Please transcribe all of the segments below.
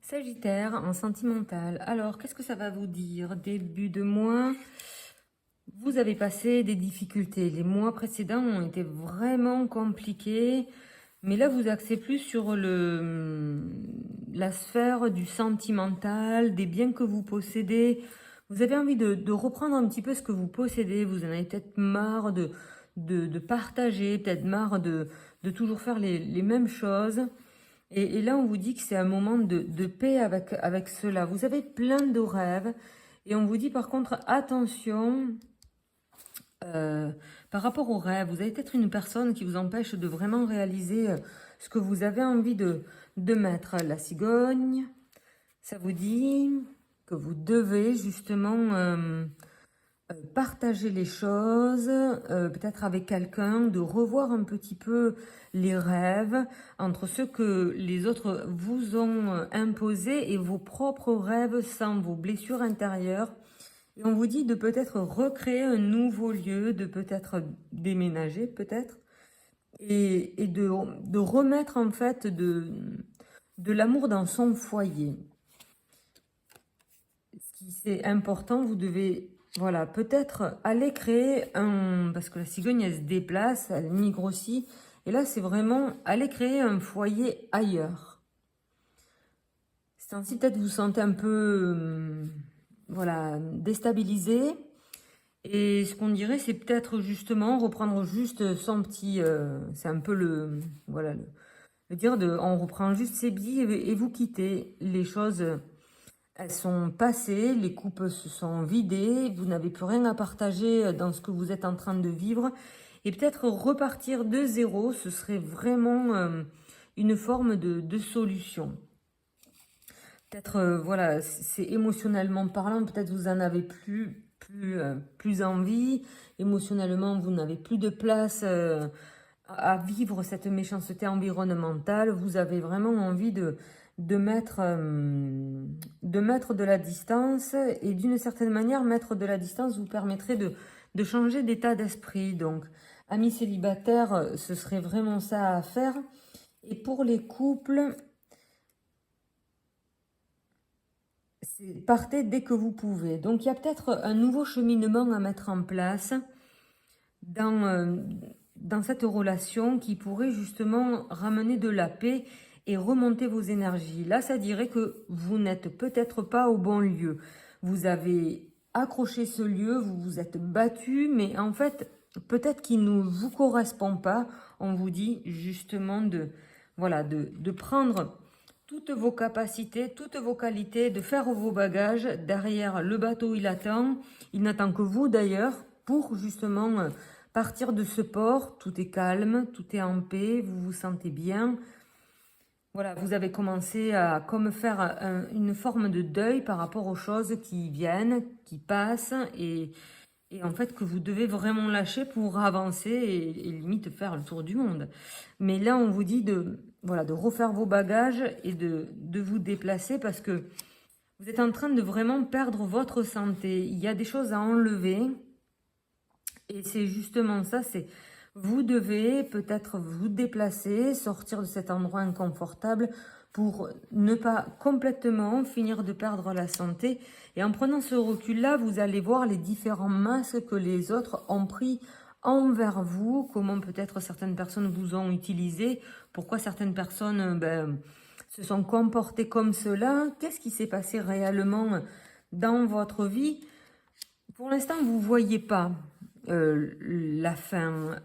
Sagittaire en sentimental. Alors, qu'est-ce que ça va vous dire? Début de mois, vous avez passé des difficultés. Les mois précédents ont été vraiment compliqués. Mais là, vous axez plus sur la sphère du sentimental, des biens que vous possédez. Vous avez envie de reprendre un petit peu ce que vous possédez. Vous en avez peut-être marre de partager, peut-être marre de toujours faire les mêmes choses. Et là, on vous dit que c'est un moment de paix avec cela. Vous avez plein de rêves. Et on vous dit par contre, attention, euh, par rapport aux rêves, vous avez peut-être une personne qui vous empêche de vraiment réaliser ce que vous avez envie de mettre. La cigogne, ça vous dit que vous devez justement partager les choses, peut-être avec quelqu'un, de revoir un petit peu les rêves entre ceux que les autres vous ont imposés et vos propres rêves sans vos blessures intérieures. Et on vous dit de peut-être recréer un nouveau lieu, de peut-être déménager, peut-être, et de remettre en fait de l'amour dans son foyer. Ce qui c'est important, vous devez, voilà, peut-être aller créer un, parce que la cigogne elle se déplace, elle migre aussi, et là c'est vraiment aller créer un foyer ailleurs. C'est ainsi peut-être vous sentez un peu, voilà, déstabilisé. Et ce qu'on dirait, c'est peut-être justement reprendre juste son petit, c'est un peu le, voilà, le dire de, on reprend juste ses billes et vous quittez. Les choses, elles sont passées, les coupes se sont vidées, vous n'avez plus rien à partager dans ce que vous êtes en train de vivre. Et peut-être repartir de zéro, ce serait vraiment une forme de solution. Peut-être, voilà, c'est émotionnellement parlant, peut-être vous en avez plus envie. Émotionnellement, vous n'avez plus de place à vivre cette méchanceté environnementale. Vous avez vraiment envie de mettre, de mettre de la distance. Et d'une certaine manière, mettre de la distance vous permettrait de changer d'état d'esprit. Donc, amis célibataires, ce serait vraiment ça à faire. Et pour les couples, partez dès que vous pouvez. Donc il y a peut-être un nouveau cheminement à mettre en place dans, dans cette relation qui pourrait justement ramener de la paix et remonter vos énergies. Là, ça dirait que vous n'êtes peut-être pas au bon lieu. Vous avez accroché ce lieu, vous vous êtes battu, mais en fait, peut-être qu'il ne vous correspond pas. On vous dit justement voilà, de prendre toutes vos capacités, toutes vos qualités, de faire vos bagages. Derrière, le bateau, il attend. Il n'attend que vous d'ailleurs pour justement partir de ce port. Tout est calme, tout est en paix, vous vous sentez bien. Voilà, vous avez commencé à comme faire une forme de deuil par rapport aux choses qui viennent, qui passent et en fait que vous devez vraiment lâcher pour avancer et limite faire le tour du monde. Mais là, on vous dit voilà, de refaire vos bagages et de vous déplacer parce que vous êtes en train de vraiment perdre votre santé. Il y a des choses à enlever et c'est justement ça, c'est vous devez peut-être vous déplacer, sortir de cet endroit inconfortable pour ne pas complètement finir de perdre la santé. Et en prenant ce recul-là, vous allez voir les différents masques que les autres ont pris envers vous, comment peut-être certaines personnes vous ont utilisé, pourquoi certaines personnes se sont comportées comme cela, qu'est-ce qui s'est passé réellement dans votre vie. Pour l'instant, vous ne voyez pas la fin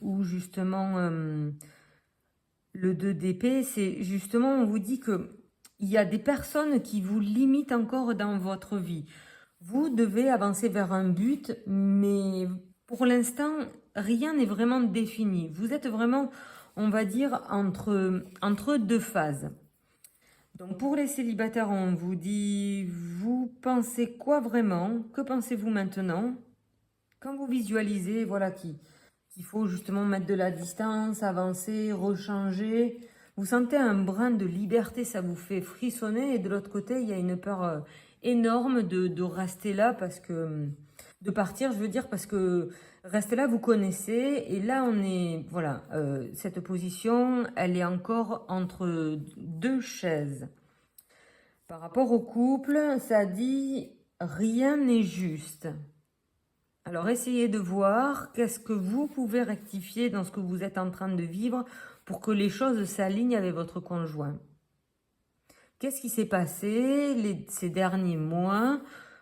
ou justement le 2 d'épée, c'est justement, on vous dit que il y a des personnes qui vous limitent encore dans votre vie. Vous devez avancer vers un but, mais pour l'instant, rien n'est vraiment défini. Vous êtes vraiment, on va dire, entre deux phases. Donc pour les célibataires, on vous dit, vous pensez quoi vraiment? Que pensez-vous maintenant? Quand vous visualisez, voilà, qu'il faut justement mettre de la distance, avancer, rechanger, vous sentez un brin de liberté, ça vous fait frissonner. Et de l'autre côté, il y a une peur énorme de rester là parce que, de partir, je veux dire, parce que rester là, vous connaissez. Et là, on est, voilà, cette position, elle est encore entre deux chaises. Par rapport au couple, ça dit rien n'est juste. Alors essayez de voir qu'est-ce que vous pouvez rectifier dans ce que vous êtes en train de vivre pour que les choses s'alignent avec votre conjoint. Qu'est-ce qui s'est passé ces derniers mois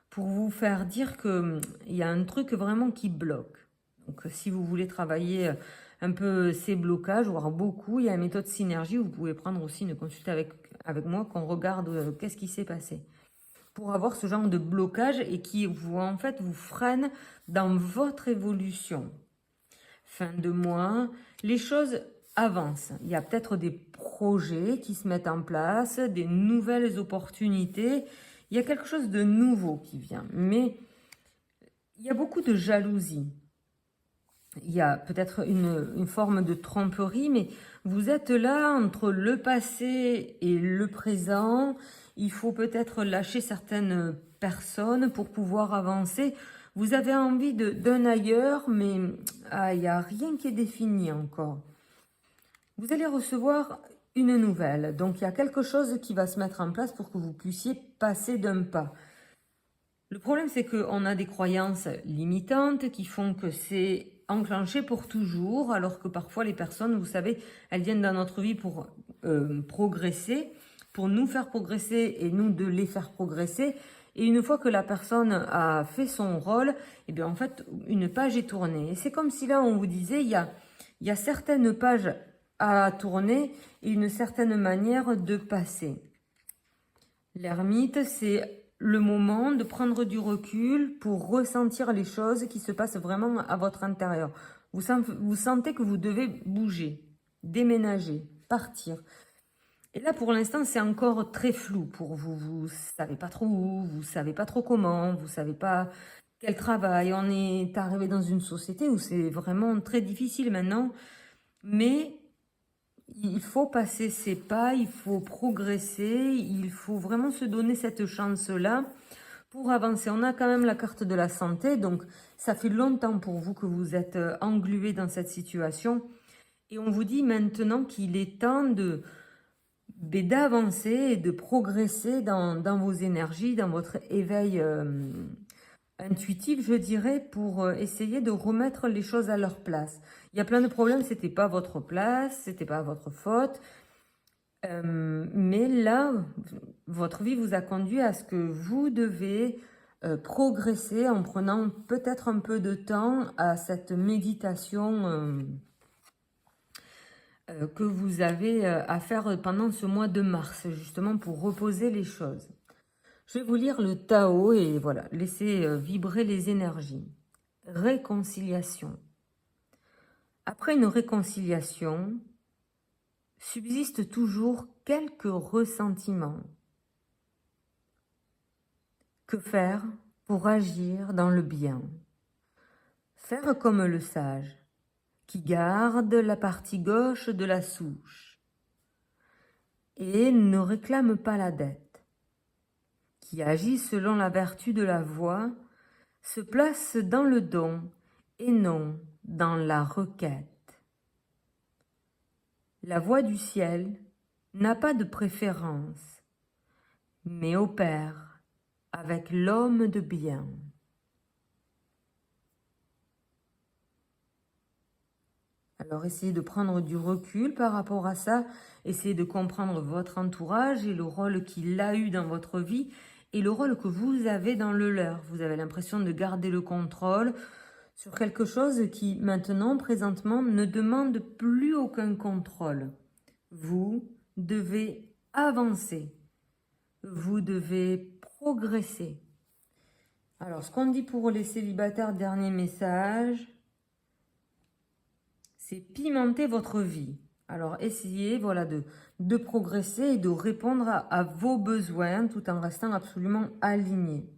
pour vous faire dire qu'il y a un truc vraiment qui bloque? Donc si vous voulez travailler un peu ces blocages, voire beaucoup, il y a la méthode synergie, vous pouvez prendre aussi une consulte avec moi, qu'on regarde qu'est-ce qui s'est passé. Pour avoir ce genre de blocage et qui en fait vous freine dans votre évolution. Fin de mois, les choses avancent. Il y a peut-être des projets qui se mettent en place, des nouvelles opportunités. Il y a quelque chose de nouveau qui vient. Mais il y a beaucoup de jalousie. Il y a peut-être une forme de tromperie, mais vous êtes là entre le passé et le présent. Il faut peut-être lâcher certaines personnes pour pouvoir avancer. Vous avez envie d'un ailleurs, mais il n'y a rien qui est défini encore. Vous allez recevoir une nouvelle. Donc, il y a quelque chose qui va se mettre en place pour que vous puissiez passer d'un pas. Le problème, c'est qu'on a des croyances limitantes qui font que c'est enclenché pour toujours, alors que parfois les personnes, vous savez, elles viennent dans notre vie pour progresser, pour nous faire progresser et nous de les faire progresser. Et une fois que la personne a fait son rôle, eh bien en fait, une page est tournée. Et c'est comme si là, on vous disait, il y a certaines pages à tourner et une certaine manière de passer. L'ermite, c'est le moment de prendre du recul pour ressentir les choses qui se passent vraiment à votre intérieur. Vous sentez que vous devez bouger, déménager, partir. Et là, pour l'instant, c'est encore très flou pour vous. Vous savez pas trop où, vous savez pas trop comment, vous savez pas quel travail. On est arrivé dans une société où c'est vraiment très difficile maintenant. Mais il faut passer ses pas, il faut progresser, il faut vraiment se donner cette chance-là pour avancer. On a quand même la carte de la santé, donc ça fait longtemps pour vous que vous êtes englué dans cette situation. Et on vous dit maintenant qu'il est temps d'avancer et de progresser dans vos énergies, dans votre éveil intuitif, je dirais, pour essayer de remettre les choses à leur place. Il y a plein de problèmes, c'était pas votre place, c'était pas votre faute. Mais là, votre vie vous a conduit à ce que vous devez progresser en prenant peut-être un peu de temps à cette méditation que vous avez à faire pendant ce mois de mars, justement pour reposer les choses. Je vais vous lire le Tao et voilà, laisser vibrer les énergies. Réconciliation. Après une réconciliation, subsiste toujours quelques ressentiments. Que faire pour agir dans le bien? Faire comme le sage, qui garde la partie gauche de la souche et ne réclame pas la dette, qui agit selon la vertu de la voie, se place dans le don et non dans la requête. La voie du ciel n'a pas de préférence, mais opère avec l'homme de bien. Alors essayez de prendre du recul par rapport à ça, essayez de comprendre votre entourage et le rôle qu'il a eu dans votre vie et le rôle que vous avez dans le leur. Vous avez l'impression de garder le contrôle sur quelque chose qui maintenant, présentement, ne demande plus aucun contrôle. Vous devez avancer, vous devez progresser. Alors ce qu'on dit pour les célibataires, dernier message, c'est pimenter votre vie. Alors essayez voilà, de progresser et de répondre à vos besoins tout en restant absolument aligné.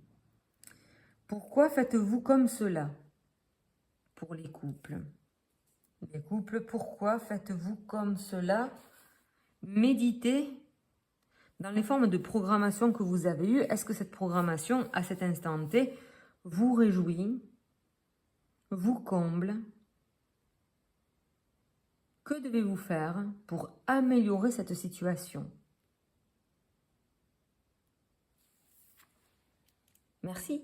Pourquoi faites-vous comme cela? Pour les couples. Les couples, pourquoi faites-vous comme cela? Méditez dans les formes de programmation que vous avez eues. Est-ce que cette programmation, à cet instant T, vous réjouit, vous comble? Que devez-vous faire pour améliorer cette situation? Merci.